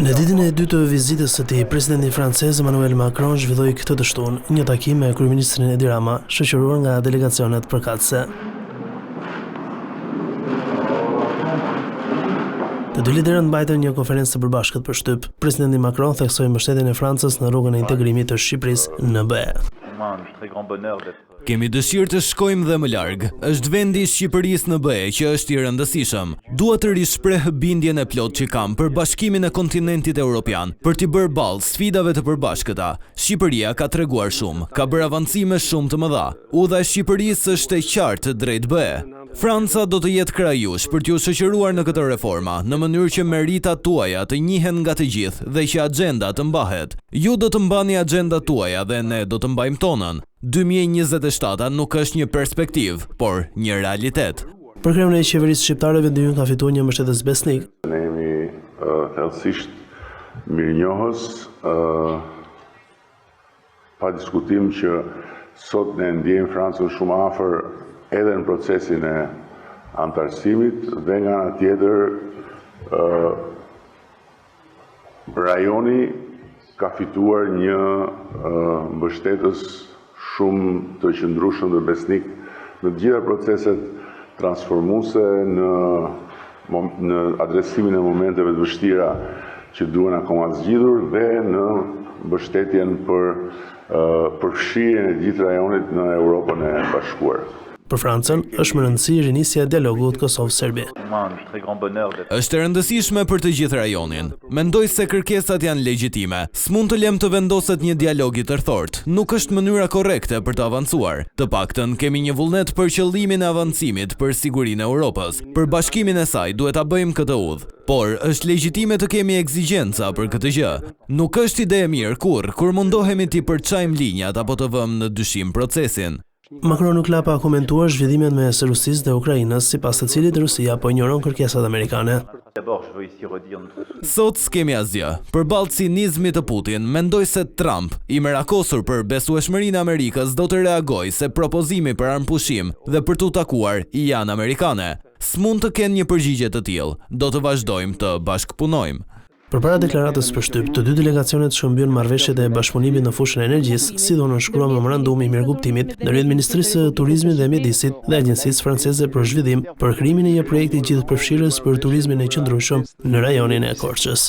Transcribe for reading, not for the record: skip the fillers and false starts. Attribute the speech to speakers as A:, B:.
A: Në ditën e dytë të vizitës së tij, presidenti francez Emmanuel Macron zhvilloi këtë të shtunë një takim me kryeministrin Edi Rama, shoqëruar nga delegacionet përkatëse. Të dy liderët mbajtën një konferencë së përbashkët për shtyp. Presidenti Macron theksoi mbështetjen e Francës në rrugën e integrimit të Shqipërisë në BE.
B: Kemi dëshirë të shkojmë dhe më larg. Është vendi i Shqipërisë në BE që është i rëndësishëm. Dua të rishpreh bindjen e plotë që kam për bashkimin e kontinentit evropian, për t'i bërë ballë sfidave të përbashkëta. Shqipëria ka treguar shumë, ka bërë avancime shumë të mëdha. Udha e Shqipërisë është e qartë drejt BE. Franca do të jetë krajush për t'ju shoqëruar në këtë reforma, në mënyrë që meritat tuaja të njihen nga të gjithë dhe që agenda të mbahet. Ju do të mbani agendat tuaja dhe ne do të mbajmë tonën. 2027 nuk është një perspektiv, por një realitet.
A: Për krahun e qeverisë shqiptare, vendi ynë ka fituar një mbështetës besnik.
C: Ne jemi thellësisht mirënjohës, pa diskutim që sot ne ndjejmë Francën shumë afër edhe në procesin e antarësimit dhe nga ana tjetër rajoni ka fituar një mbështetës shumë të qëndrueshëm dhe besnik në të gjitha proceset transformuese në adresimin e momenteve të vështira që duhen akoma zgjidhur dhe në mbështetjen për përfshirjen e gjithë rajonit në Europën e Bashkuar.
A: Për Francën, është më rëndësi rinisja e dialogut Kosovë-Serbi.
B: Është e rëndësishme për të gjithë rajonin. Mendoj se kërkesat janë legjitime. S'mund të lëm të vendoset një dialog i tërthort. Nuk është mënyra korrekte për të avancuar. Të paktën kemi një vullnet për qëllimin e avancimit për sigurinë e Europës. Për bashkimin e saj duhet ta bëjmë këtë udhë. Por është legjitime të kemi ekzigjenca për këtë gjë. Nuk është ide e mirë kur mundohemi t'i përçajmë linjat apo të vëmë në dyshim procesin.
A: Macron nuk la pa komentuar zhvillimet mes Rusisë dhe Ukrainës, sipas të cilit Rusia po injoron kërkesat amerikane.
B: Sot s'kemi asgjë. Përballë cinizmit të Putin, mendoj se Trump, i merakosur për besueshmërinë e Amerikës, do të reagojë se propozimi për armpushim dhe për t'u takuar janë amerikane. S'mund të kenë një përgjigje të tillë. Do të vazhdojmë të bashkëpunojmë.
A: Përpara deklaratës për shtyp, të dy delegacionet shkëmbyen marrëveshjet e bashkëpunimit në fushën e energjisë, si do nënshkruar memorandumi i mirëkuptimit ndërmjet Ministrisë së Turizmit dhe Mjedisit dhe Agjencisë Franceze për Zhvillim për krijimin e një projekti gjithëpërfshirës për turizmin e qëndrueshëm në rajonin e Korçës.